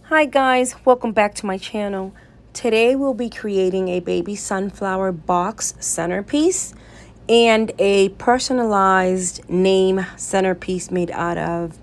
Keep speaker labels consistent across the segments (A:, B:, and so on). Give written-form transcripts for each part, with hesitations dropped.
A: Hi guys, welcome back to my channel. Today we'll be creating a baby sunflower box centerpiece and a personalized name centerpiece made out of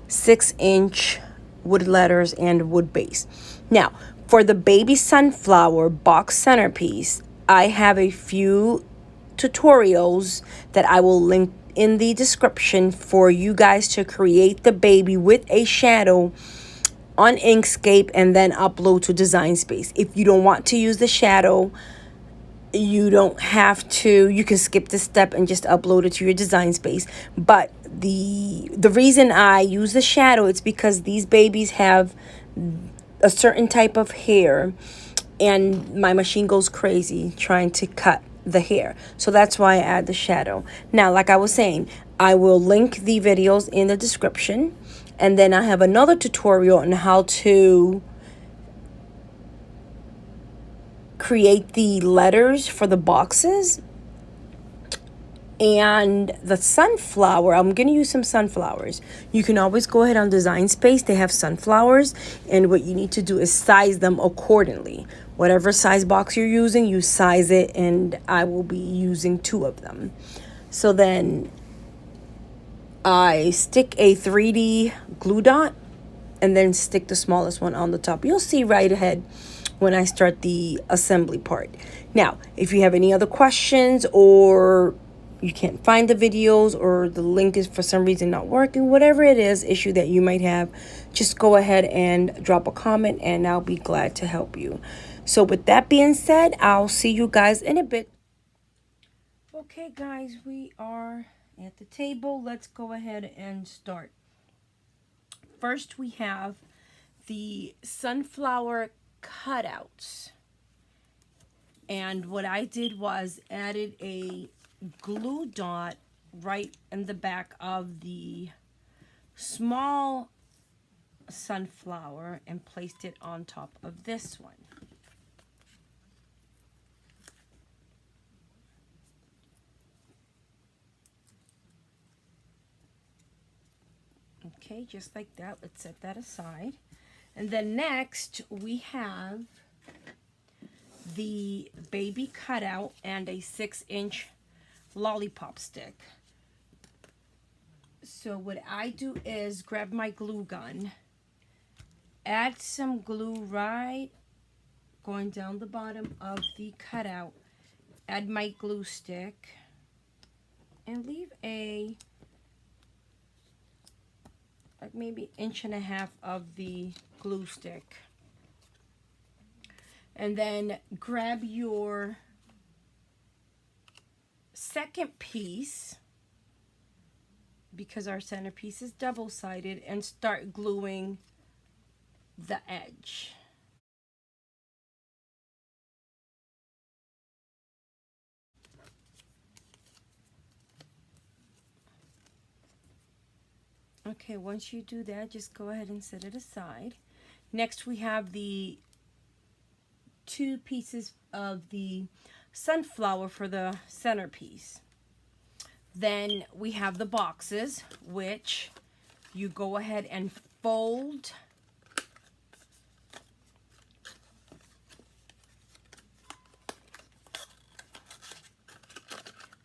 A: 6-inch wood letters and wood base. Now, for the baby sunflower box centerpiece, I have a few tutorials that I will link in the description for you guys to create the baby with a shadow on Inkscape and then upload to Design Space. If you don't want to use the shadow, you don't have to. You can skip this step and just upload it to your Design Space. But the reason I use the shadow is because these babies have a certain type of hair and my machine goes crazy trying to cut the hair. So that's why I add the shadow. Now, like I was saying, I will link the videos in the description. And then I have another tutorial on how to create the letters for the boxes. And the sunflower, I'm going to use some sunflowers. You can always go ahead on Design Space. They have sunflowers. And what you need to do is size them accordingly. Whatever size box you're using, you size it. And I will be using 2 of them. So then I stick a 3D glue dot and then stick the smallest one on the top. You'll see right ahead when I start the assembly part. Now, if you have any other questions or you can't find the videos or the link is for some reason not working, whatever it is, issue that you might have, just go ahead and drop a comment and I'll be glad to help you. So with that being said, I'll see you guys in a bit. Okay guys, we are at the table. Let's go ahead and start. First we have the sunflower cutouts. And what I did was added a glue dot right in the back of the small sunflower and placed it on top of this one. Okay, just like that. Let's set that aside. And then next we have the baby cutout and a 6-inch lollipop stick. So what I do is grab my glue gun, add some glue right going down the bottom of the cutout, add my glue stick, and leave a like maybe 1.5 inches of the glue stick. And then grab your second piece, because our centerpiece is double-sided, and start gluing the edge. Okay, once you do that, just go ahead and set it aside. Next we have the 2 pieces of the sunflower for the centerpiece. Then we have the boxes, which you go ahead and fold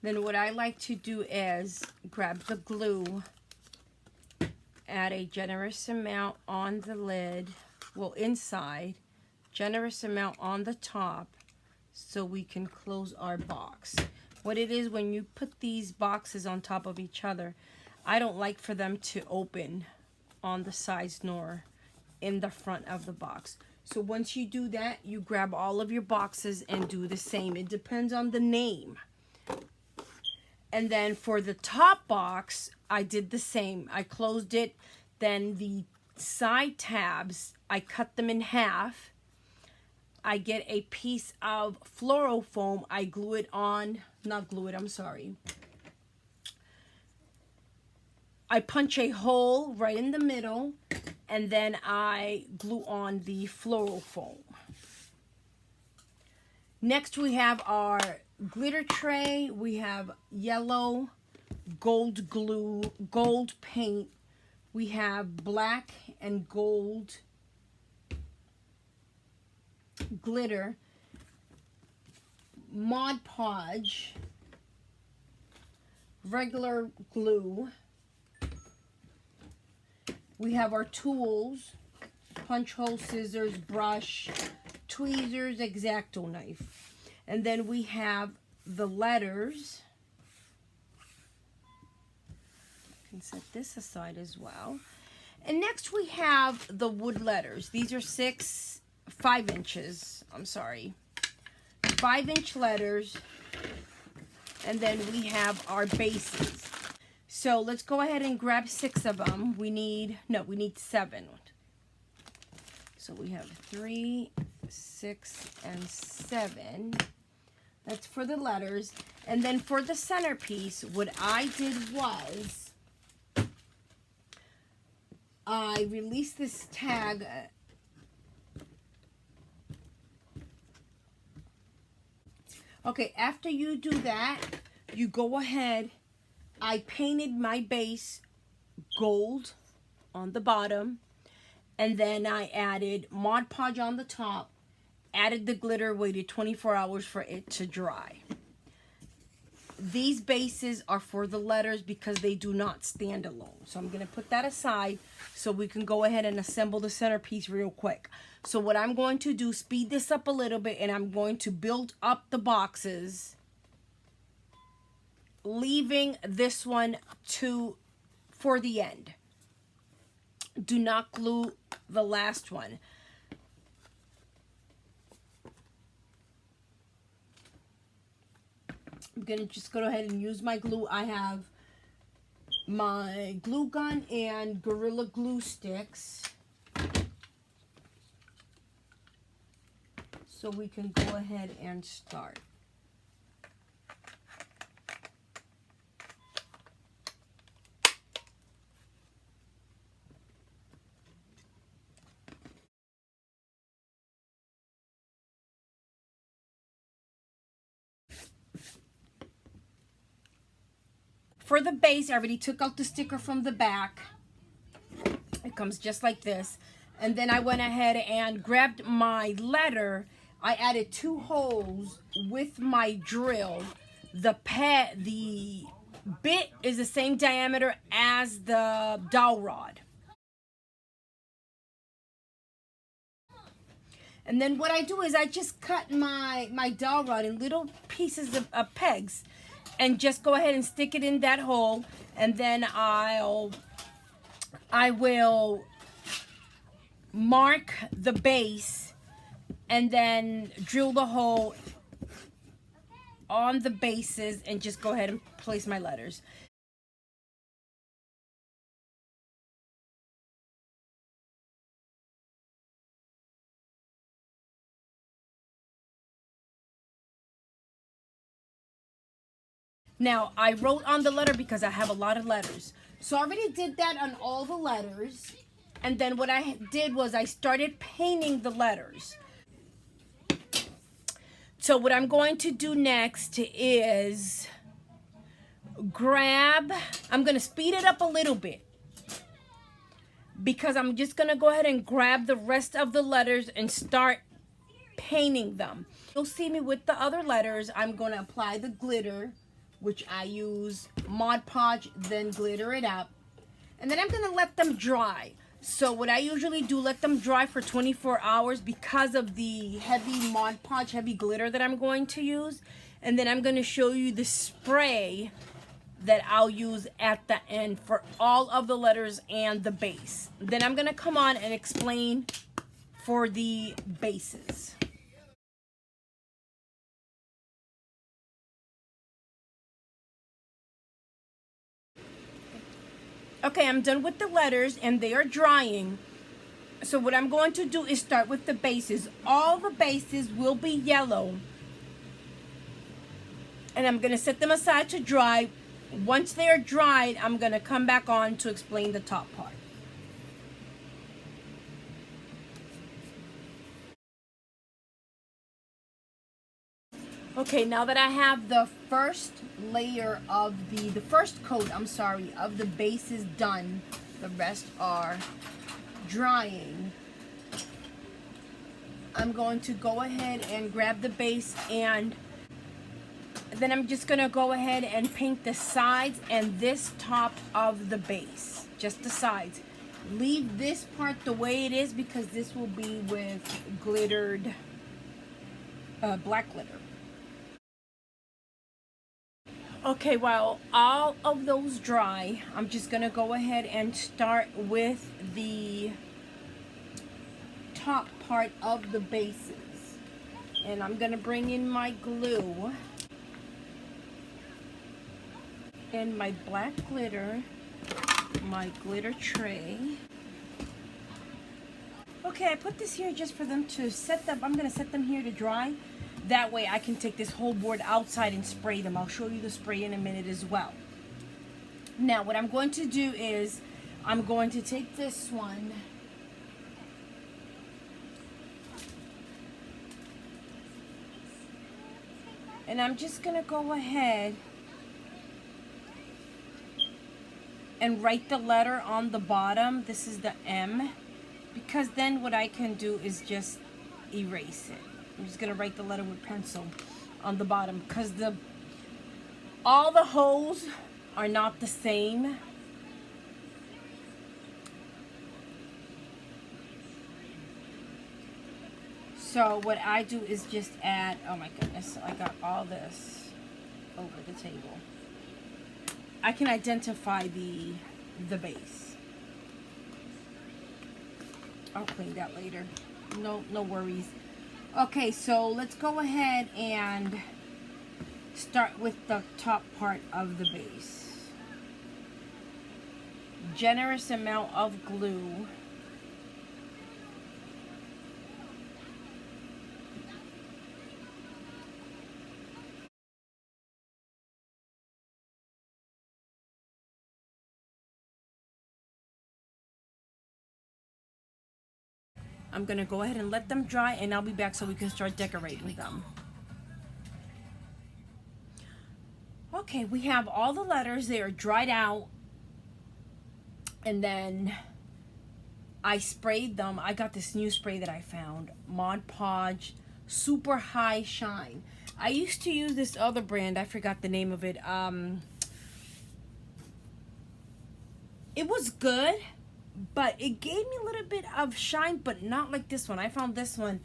A: Then what I like to do is grab the glue, add a generous amount on the lid, well inside, generous amount on the top, so we can close our box. What it is, when you put these boxes on top of each other, I don't like for them to open on the sides nor in the front of the box. So once you do that, you grab all of your boxes and do the same. It depends on the name. And then for the top box, I did the same. I closed it. Then the side tabs, I cut them in half. I get a piece of fluorofoam. I glue it on, not glue it, I'm sorry. I punch a hole right in the middle, and then I glue on the fluorofoam. Next we have our glitter tray. We have yellow, gold glue, gold paint. We have black and gold glitter, Mod Podge, regular glue. We have our tools, punch hole, scissors, brush, tweezers, X-Acto knife. And then we have the letters. I can set this aside as well. And next we have the wood letters. These are 5 inches. I'm sorry. 5-inch letters. And then we have our bases. So let's go ahead and grab 6 of them. We need 7. So we have 3, 6, and 7. That's for the letters. And then for the centerpiece, what I did was I released this tag. Okay, after you do that, you go ahead. I painted my base gold on the bottom, and then I added Mod Podge on the top, added the glitter, waited 24 hours for it to dry. These bases are for the letters because they do not stand alone. So I'm going to put that aside so we can go ahead and assemble the centerpiece real quick. So what I'm going to do, speed this up a little bit, and I'm going to build up the boxes, leaving this one for the end. Do not glue the last one. I'm going to just go ahead and use my glue. I have my glue gun and Gorilla Glue sticks. So we can go ahead and start. For the base, I already took out the sticker from the back. It comes just like this. And then I went ahead and grabbed my letter. I added 2 holes with my drill. The bit is the same diameter as the dowel rod. And then what I do is I just cut my dowel rod in little pieces of pegs, and just go ahead and stick it in that hole, and then I will mark the base and then drill the hole on the bases and just go ahead and place my letters. Now, I wrote on the letter because I have a lot of letters. So I already did that on all the letters. And then what I did was I started painting the letters. So what I'm going to do next is I'm going to speed it up a little bit, because I'm just going to go ahead and grab the rest of the letters and start painting them. You'll see me with the other letters. I'm going to apply the glitter, which I use Mod Podge, then glitter it up. And then I'm going to let them dry. So what I usually do, let them dry for 24 hours because of the heavy Mod Podge, heavy glitter that I'm going to use. And then I'm going to show you the spray that I'll use at the end for all of the letters and the base. Then I'm going to come on and explain for the bases. Okay, I'm done with the letters and they are drying. So what I'm going to do is start with the bases. All the bases will be yellow. And I'm going to set them aside to dry. Once they are dried, I'm going to come back on to explain the top part. Okay, now that I have the first layer of the first coat, of the bases done, the rest are drying. I'm going to go ahead and grab the base, and then I'm just gonna go ahead and paint the sides and this top of the base, just the sides. Leave this part the way it is because this will be with glittered, black glitter. Okay, while all of those dry, I'm just gonna go ahead and start with the top part of the bases. And I'm gonna bring in my glue and my black glitter, my glitter tray. Okay, I put this here just for them to set them. I'm gonna set them here to dry. That way I can take this whole board outside and spray them. I'll show you the spray in a minute as well. Now what I'm going to do is I'm going to take this one and I'm just gonna go ahead and write the letter on the bottom. This is the M, because then what I can do is just erase it. I'm just gonna write the letter with pencil on the bottom because all the holes are not the same. So what I do is just add, oh my goodness, I got all this over the table. I can identify the base. I'll clean that later. No worries. Okay, so let's go ahead and start with the top part of the base. Generous amount of glue. I'm gonna go ahead and let them dry, and I'll be back so we can start decorating them. Okay, we have all the letters. They are dried out, and then I sprayed them. I got this new spray that I found, Mod Podge Super High Shine. I used to use this other brand. I forgot the name of it. It was good, but it gave me a little bit of shine, but not like this one. I found this one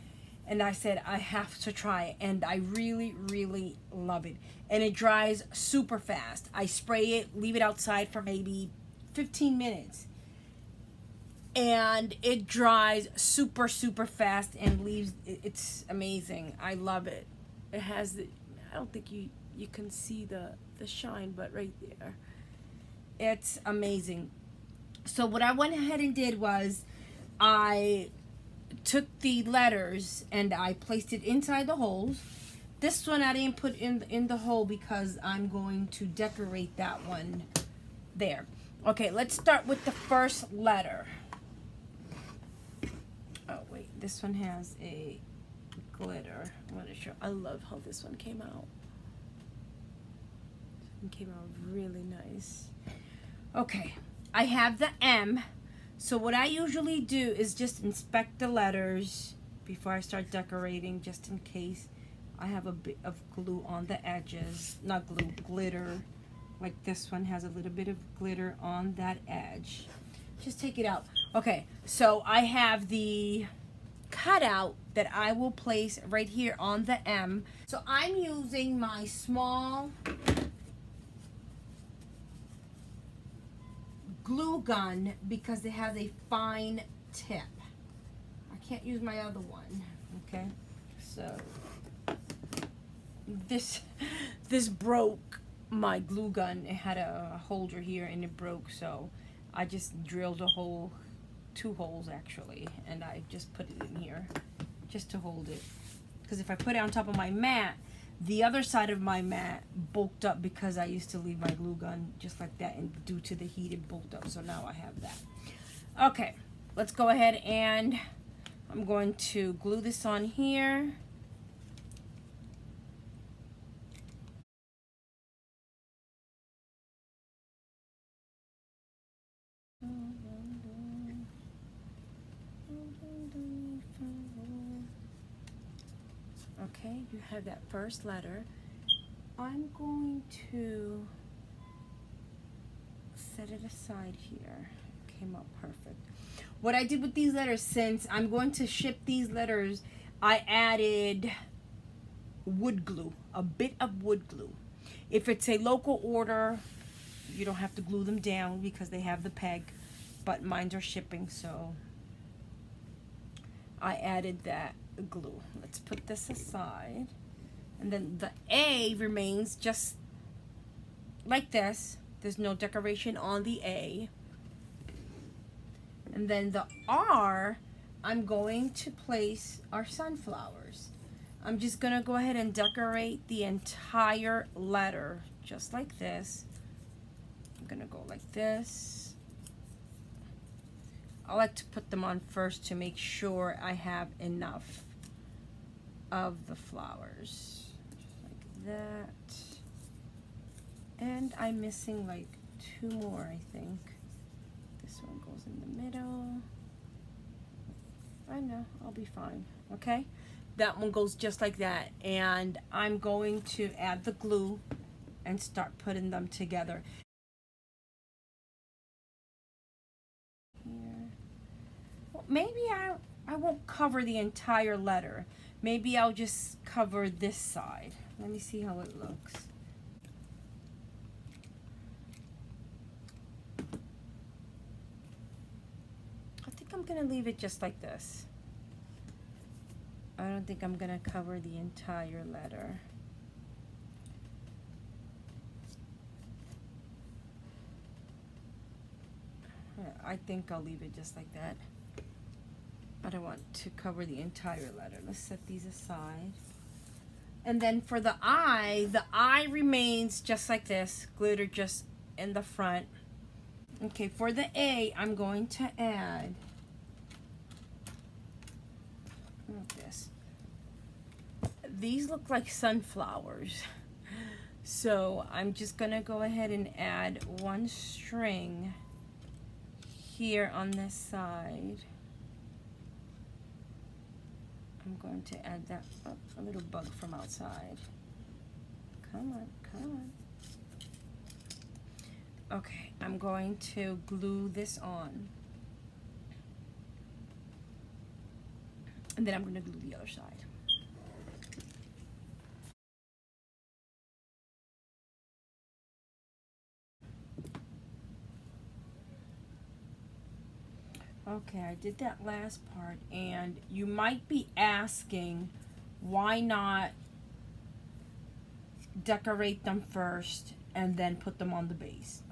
A: and I said I have to try it, and I really love it. And it dries super fast. I spray it, leave it outside for maybe 15 minutes, and it dries super fast and leaves. It's amazing. I love it. It has the, I don't think you can see the shine, but right there, it's amazing. So what I went ahead and did was I took the letters and I placed it inside the holes. This one I didn't put in the hole because I'm going to decorate that one there. Okay, let's start with the first letter. Oh wait, this one has a glitter. I want to show. I love how this one came out. It came out really nice. Okay, I have the M. So what I usually do is just inspect the letters before I start decorating, just in case I have a bit of glue on the edges. Not glue, glitter. Like this one has a little bit of glitter on that edge. Just take it out. Okay, so I have the cutout that I will place right here on the M. So I'm using my small glue gun because it has a fine tip. I can't use my other one. Okay, so this broke my glue gun. It had a holder here and it broke, so I just drilled a hole, 2 holes actually, and I just put it in here just to hold it, because if I put it on top of my mat, the other side of my mat bulked up because I used to leave my glue gun just like that, and due to the heat it bulked up, so now I have that. Okay, let's go ahead and I'm going to glue this on here. Okay, you have that first letter. I'm going to set it aside here. Came out perfect. What I did with these letters, since I'm going to ship these letters, I added wood glue, a bit of wood glue. If it's a local order, you don't have to glue them down because they have the peg, but mine are shipping, so I added that glue. Let's put this aside. And then the A remains just like this. There's no decoration on the A. And then the R, I'm going to place our sunflowers. I'm just gonna go ahead and decorate the entire letter just like this. I'm gonna go like this. I like to put them on first to make sure I have enough of the flowers. Just like that. And I'm missing like 2 more, I think. This one goes in the middle. I know, I'll be fine, okay? That one goes just like that. And I'm going to add the glue and start putting them together. Here. Well, maybe I won't cover the entire letter. Maybe I'll just cover this side. Let me see how it looks. I think I'm gonna leave it just like this. I don't think I'm gonna cover the entire letter. I think I'll leave it just like that. I don't want to cover the entire letter. Let's set these aside. And then for the I remains just like this, glitter just in the front. Okay, for the A, I'm going to add this. These look like sunflowers. So I'm just gonna go ahead and add 1 string here on this side. I'm going to add that, oh, a little bug from outside. Come on, come on. Okay, I'm going to glue this on. And then I'm going to glue the other side. Okay, I did that last part, and you might be asking, why not decorate them first and then put them on the base?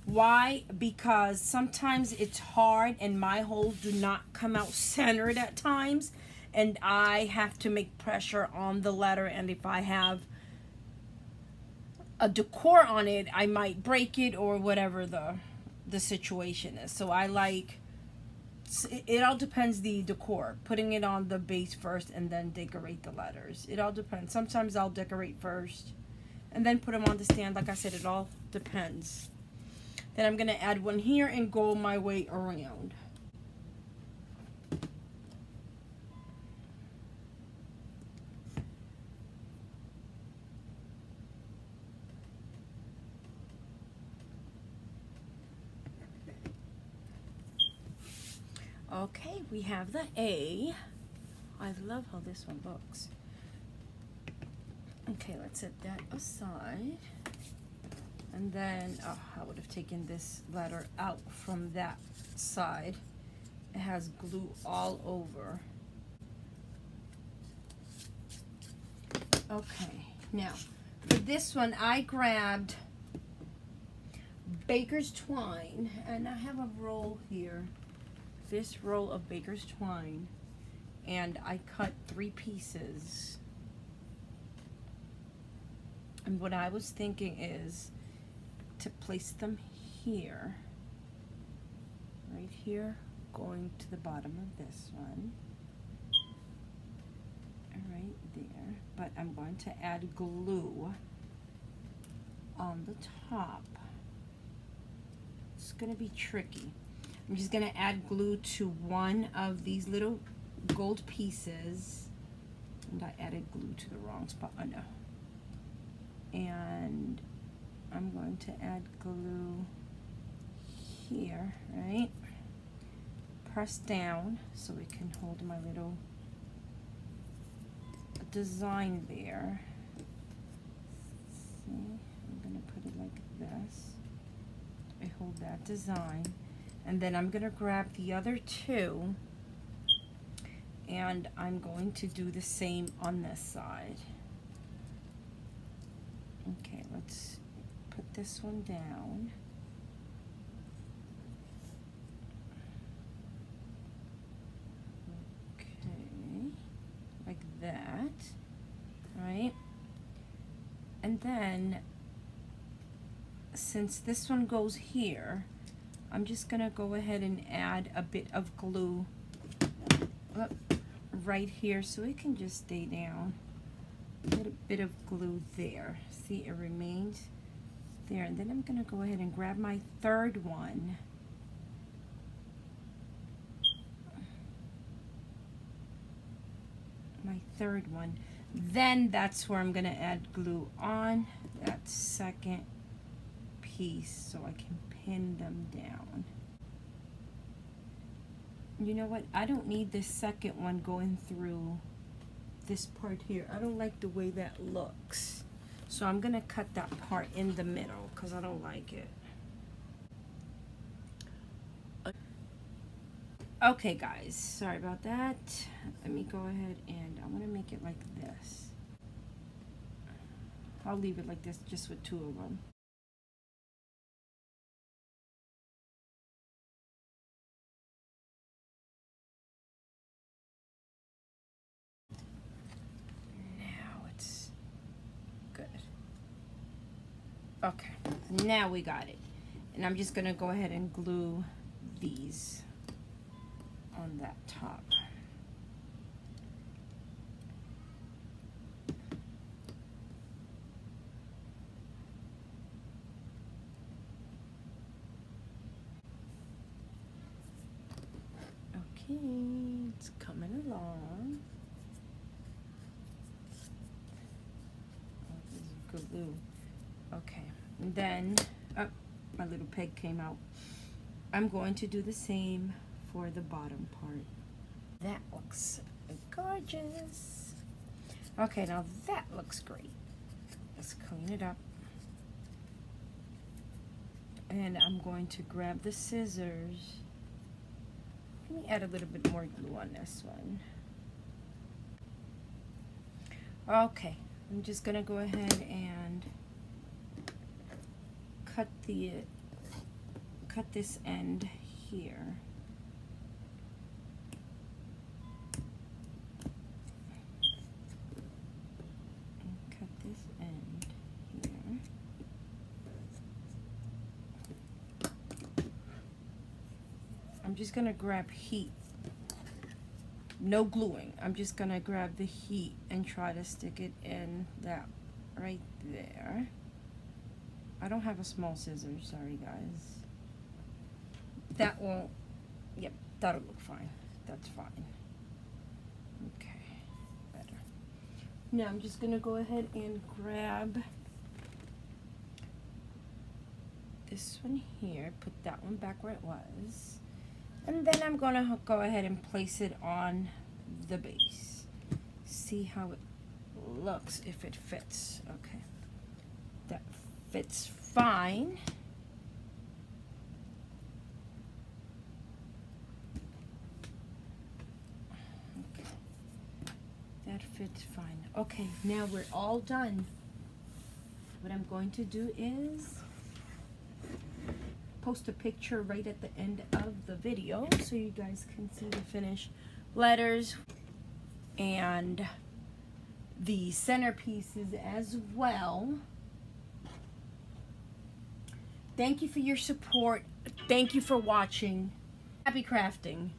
A: Why? Because sometimes it's hard and my holes do not come out centered at times, and I have to make pressure on the letter, and if I have a decor on it, I might break it or whatever the situation is. So I like, it all depends the decor, putting it on the base first and then decorate the letters. It all depends. Sometimes I'll decorate first and then put them on the stand. Like I said, it all depends. Then I'm going to add 1 here and go my way around. Okay, we have the A. I love how this one looks. Okay, let's set that aside. And then, oh, I would have taken this letter out from that side. It has glue all over. Okay, now, for this one, I grabbed baker's twine, and I have a roll here. This roll of baker's twine, and I cut 3 pieces. And what I was thinking is to place them here, right here, going to the bottom of this one, right there. But I'm going to add glue on the top. It's gonna be tricky. I'm just gonna add glue to one of these little gold pieces And I added glue to the wrong spot. Oh no. And I'm going to add glue here, right? Press down so it can hold my little design there. See, I'm gonna put it like this. I hold that design, and then I'm gonna grab the other two, and I'm going to do the same on this side. Okay, let's put this one down. Okay, like that, right? And then, since this one goes here, I'm just gonna go ahead and add a bit of glue right here so it can just stay down. A little bit of glue there. See, it remains there. And then I'm gonna go ahead and grab my third one. Then that's where I'm gonna add glue on that second piece so I can pin them down. You know what? I don't need this second one going through this part here. I don't like the way that looks. So I'm gonna cut that part in the middle because I don't like it. Okay guys, sorry about that. Let me go ahead and I'm gonna make it like this. I'll leave it like this just with two of them. Now it's good. Okay, now we got it. And I'm just gonna go ahead and glue these on that top. Okay, it's coming along. Oh, this is glue. Okay, and then, oh, my little peg came out. I'm going to do the same for the bottom part. That looks gorgeous. Okay, now that looks great. Let's clean it up. And I'm going to grab the scissors. Let me add a little bit more glue on this one. Okay, I'm just gonna go ahead and cut this end here. And cut this end here. I'm just gonna grab heat. No gluing. I'm just gonna grab the heat and try to stick it in that right there. I don't have a small scissors, sorry guys. That won't, yep, that'll look fine. That's fine. Okay, better. Now I'm just gonna go ahead and grab this one here, put that one back where it was. And then I'm gonna go ahead and place it on the base. See how it looks, if it fits. Okay, that fits fine. Okay, that fits fine. Okay, now we're all done. What I'm going to do is post a picture right at the end of the video so you guys can see the finished letters and the centerpieces as well. Thank you for your support. Thank you for watching. Happy crafting.